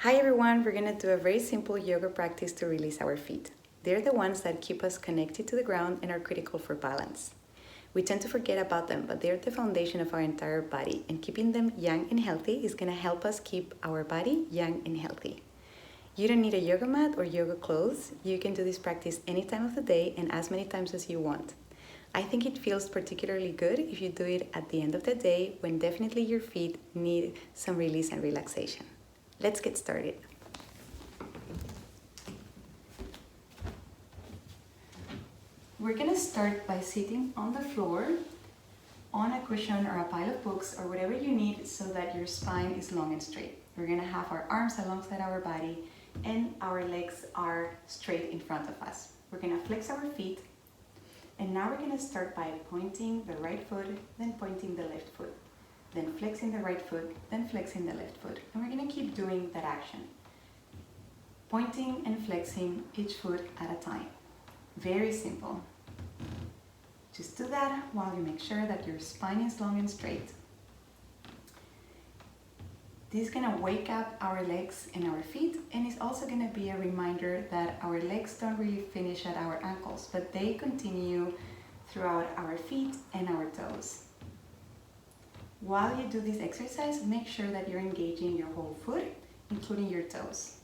Hi everyone, we're gonna do a very simple yoga practice to release our feet. They're the ones that keep us connected to the ground and are critical for balance. We tend to forget about them, but they're the foundation of our entire body, and keeping them young and healthy is gonna help us keep our body young and healthy. You don't need a yoga mat or yoga clothes. You can do this practice any time of the day and as many times as you want. I think it feels particularly good if you do it at the end of the day when definitely your feet need some release and relaxation. Let's get started. We're gonna start by sitting on the floor, on a cushion or a pile of books or whatever you need so that your spine is long and straight. We're gonna have our arms alongside our body and our legs are straight in front of us. We're gonna flex our feet, and now we're gonna start by pointing the right foot, then pointing the left foot, then flexing the right foot, then flexing the left foot. And we're gonna keep doing that action, pointing and flexing each foot at a time. Very simple. Just do that while you make sure that your spine is long and straight. This is gonna wake up our legs and our feet, and it's also gonna be a reminder that our legs don't really finish at our ankles, but they continue throughout our feet and our toes. While you do this exercise, make sure that you're engaging your whole foot, including your toes.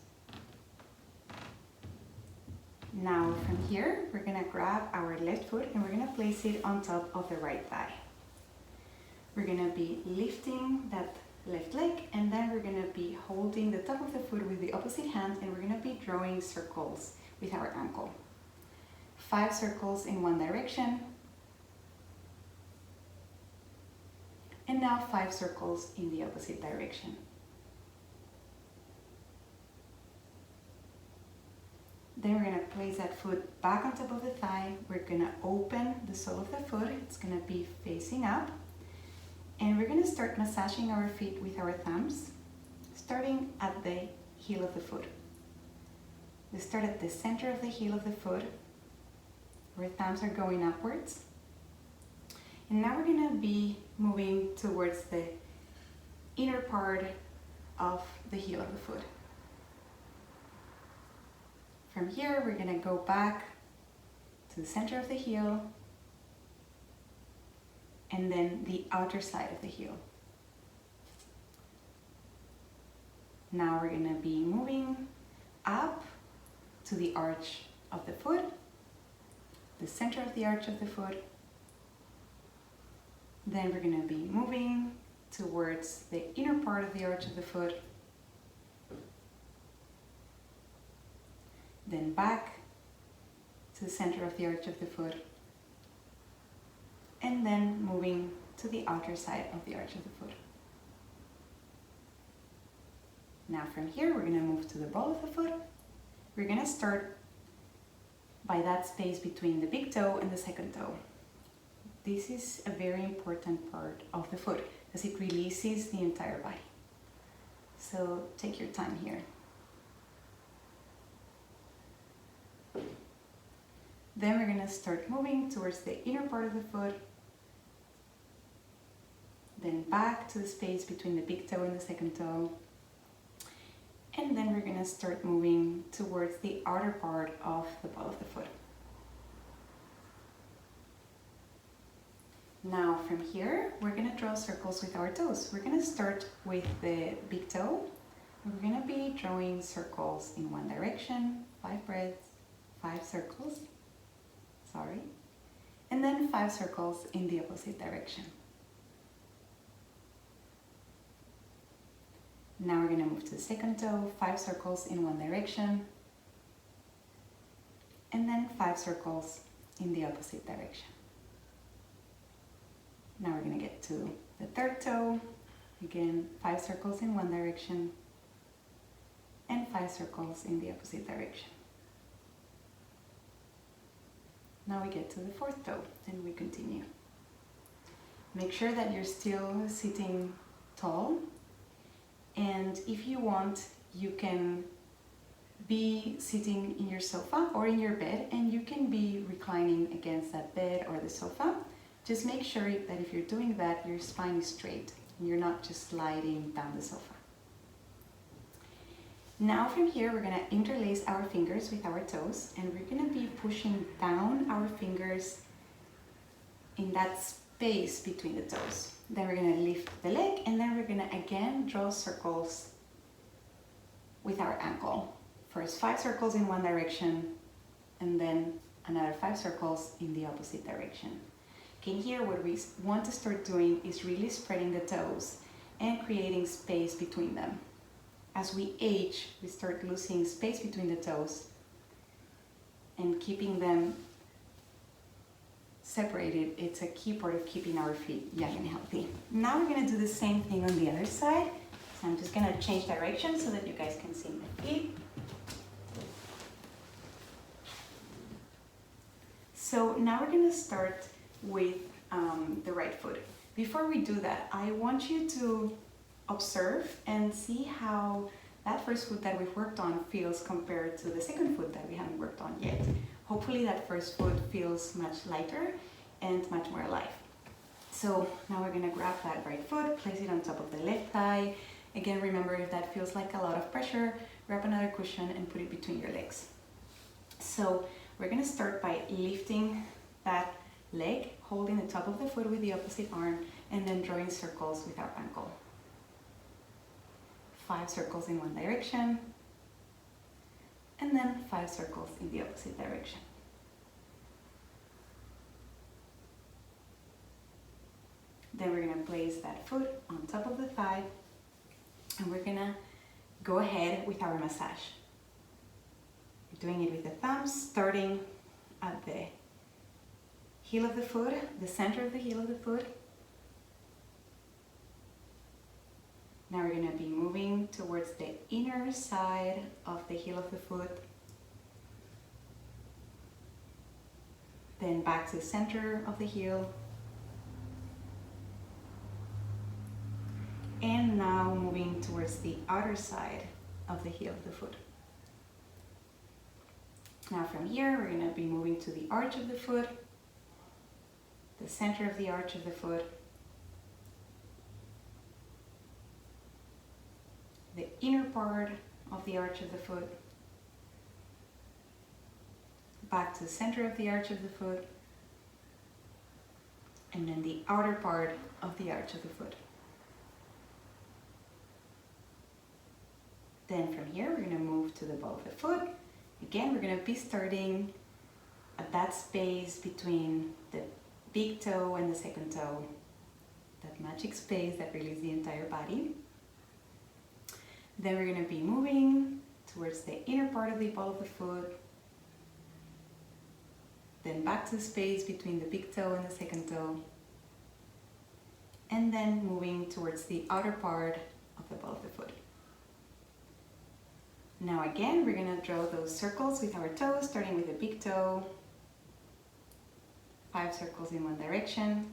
Now from here, we're gonna grab our left foot and we're gonna place it on top of the right thigh. We're gonna be lifting that left leg, and then we're gonna be holding the top of the foot with the opposite hand, and we're gonna be drawing circles with our ankle. 5 circles in one direction, and now 5 circles in the opposite direction. Then we're gonna place that foot back on top of the thigh. We're gonna open the sole of the foot. It's gonna be facing up. And we're gonna start massaging our feet with our thumbs, starting at the heel of the foot. We start at the center of the heel of the foot. Our thumbs are going upwards. And now we're gonna be moving towards the inner part of the heel of the foot. From here, we're gonna go back to the center of the heel and then the outer side of the heel. Now we're gonna be moving up to the arch of the foot, the center of the arch of the foot. Then we're gonna be moving towards the inner part of the arch of the foot. Then back to the center of the arch of the foot. And then moving to the outer side of the arch of the foot. Now from here, we're gonna move to the ball of the foot. We're gonna start by that space between the big toe and the second toe. This is a very important part of the foot as it releases the entire body. So take your time here. Then we're gonna start moving towards the inner part of the foot, then back to the space between the big toe and the second toe, and then we're gonna start moving towards the outer part of the ball of the foot. Now from here, we're gonna draw circles with our toes. We're gonna start with the big toe. We're gonna be drawing circles in one direction, 5 breaths, 5 circles. And then 5 circles in the opposite direction. Now we're gonna move to the second toe, 5 circles in one direction, and then 5 circles in the opposite direction. Now we're gonna get to the third toe, again 5 circles in one direction, and 5 circles in the opposite direction. Now we get to the fourth toe, and we continue. Make sure that you're still sitting tall, and if you want, you can be sitting in your sofa or in your bed, and you can be reclining against that bed or the sofa. Just make sure that if you're doing that, your spine is straight, and you're not just sliding down the sofa. Now from here, we're gonna interlace our fingers with our toes, and we're gonna be pushing down our fingers in that space between the toes. Then we're gonna lift the leg, and then we're gonna again draw circles with our ankle. First 5 circles in one direction, and then another 5 circles in the opposite direction. Okay, here what we want to start doing is really spreading the toes and creating space between them. As we age, we start losing space between the toes and keeping them separated. It's a key part of keeping our feet young and healthy. Now we're gonna do the same thing on the other side. So I'm just gonna change direction so that you guys can see my feet. So now we're gonna start with the right foot. Before we do that, I want you to observe and see how that first foot that we've worked on feels compared to the second foot that we haven't worked on yet. Hopefully that first foot feels much lighter and much more alive. So now we're gonna grab that right foot, place it on top of the left thigh. Again, remember, if that feels like a lot of pressure, grab another cushion and put it between your legs. So we're gonna start by lifting that leg, holding the top of the foot with the opposite arm, and then drawing circles with our ankle. 5 circles in one direction, and then 5 circles in the opposite direction. Then we're gonna place that foot on top of the thigh, and we're gonna go ahead with our massage. We're doing it with the thumbs, starting at the heel of the foot, the center of the heel of the foot. Now we're going to be moving towards the inner side of the heel of the foot. Then back to the center of the heel. And now moving towards the outer side of the heel of the foot. Now from here, we're going to be moving to the arch of the foot, the center of the arch of the foot, the inner part of the arch of the foot, back to the center of the arch of the foot, and then the outer part of the arch of the foot. Then from here, we're going to move to the ball of the foot. Again, we're going to be starting at that space between the big toe and the second toe, that magic space that releases the entire body. Then we're going to be moving towards the inner part of the ball of the foot, then back to the space between the big toe and the second toe, and then moving towards the outer part of the ball of the foot. Now again, we're going to draw those circles with our toes, starting with the big toe, 5 circles in one direction,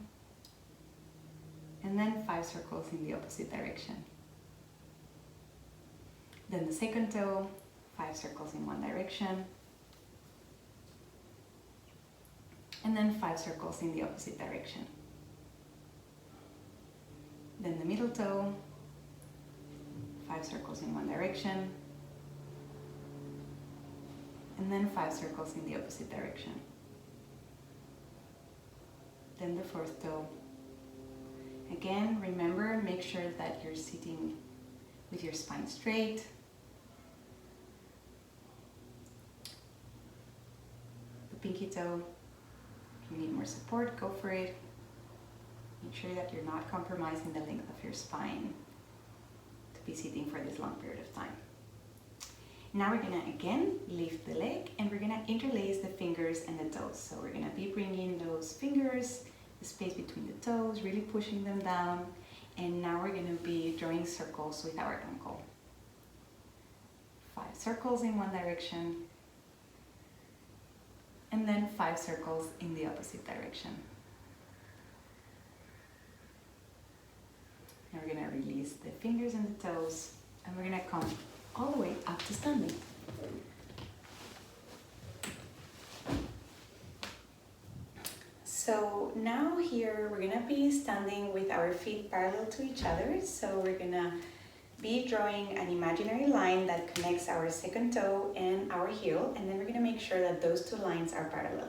and then 5 circles in the opposite direction. Then the second toe, 5 circles in one direction, and then 5 circles in the opposite direction. Then the middle toe, 5 circles in one direction, and then 5 circles in the opposite direction. Then the fourth toe. Again, remember, make sure that you're sitting with your spine straight. The pinky toe, if you need more support, go for it. Make sure that you're not compromising the length of your spine to be sitting for this long period of time. Now we're gonna again lift the leg, and we're gonna interlace the fingers and the toes. So we're gonna be bringing those fingers, the space between the toes, really pushing them down. And now we're gonna be drawing circles with our ankle. 5 circles in one direction, and then 5 circles in the opposite direction. Now we're gonna release the fingers and the toes, and we're gonna come all the way up to standing. So now here we're gonna be standing with our feet parallel to each other. So we're gonna be drawing an imaginary line that connects our second toe and our heel, and then we're gonna make sure that those two lines are parallel.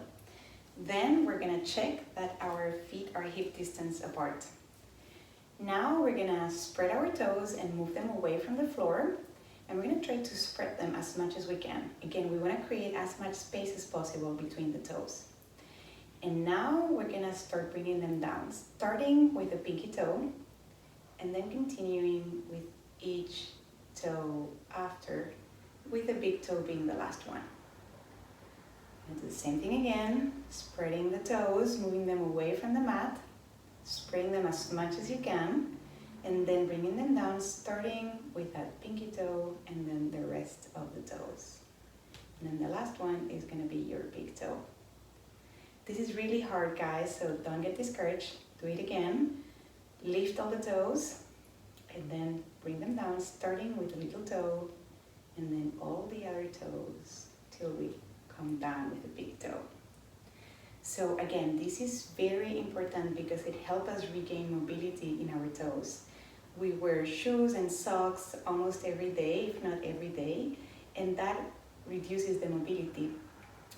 Then we're gonna check that our feet are hip distance apart. Now we're gonna spread our toes and move them away from the floor, and we're gonna try to spread them as much as we can. Again, we wanna create as much space as possible between the toes. And now we're gonna start bringing them down, starting with the pinky toe, and then continuing with each toe after, with the big toe being the last one. And do the same thing again, spreading the toes, moving them away from the mat, spreading them as much as you can, and then bringing them down, starting with that pinky toe and then the rest of the toes. And then the last one is gonna be your big toe. This is really hard, guys, so don't get discouraged. Do it again. Lift all the toes, and then bring them down, starting with the little toe, and then all the other toes till we come down with the big toe. So again, this is very important because it helps us regain mobility in our toes. We wear shoes and socks almost every day, if not every day, and that reduces the mobility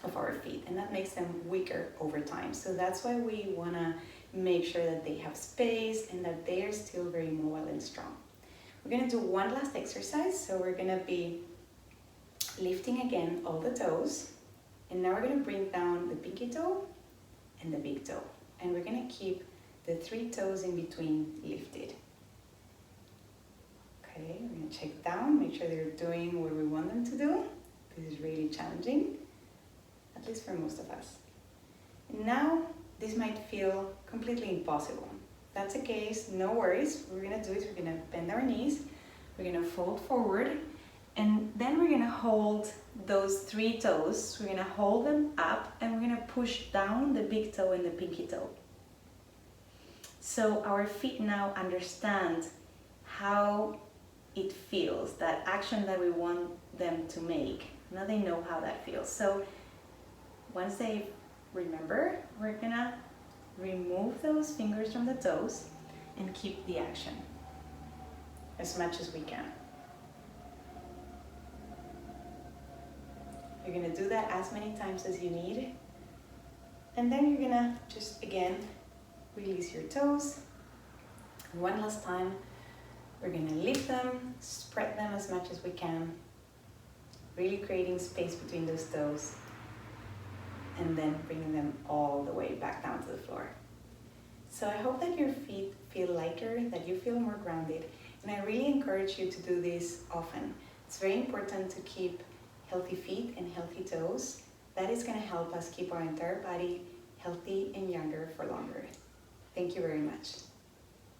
of our feet, and that makes them weaker over time. So that's why we wanna make sure that they have space and that they are still very mobile and strong. We're gonna do one last exercise. So we're gonna be lifting again all the toes, and now we're gonna bring down the pinky toe and the big toe, and we're gonna keep the 3 toes in between lifted. Okay, we're gonna check down, make sure they're doing what we want them to do. This is really challenging, at least for most of us. And now, this might feel completely impossible. That's the case, no worries. What we're gonna do is we're gonna bend our knees, we're gonna fold forward, and then we're gonna hold those 3 toes. We're gonna hold them up, and we're gonna push down the big toe and the pinky toe. So our feet now understand how it feels, that action that we want them to make. Now they know how that feels. So once they remember, we're gonna remove those fingers from the toes and keep the action as much as we can. You're gonna do that as many times as you need, and then you're gonna just again release your toes. One last time, we're gonna lift them, spread them as much as we can, really creating space between those toes, and then bringing them all the way back down to the floor. So I hope that your feet feel lighter, that you feel more grounded, and I really encourage you to do this often. It's very important to keep healthy feet and healthy toes. That is going to help us keep our entire body healthy and younger for longer. Thank you very much.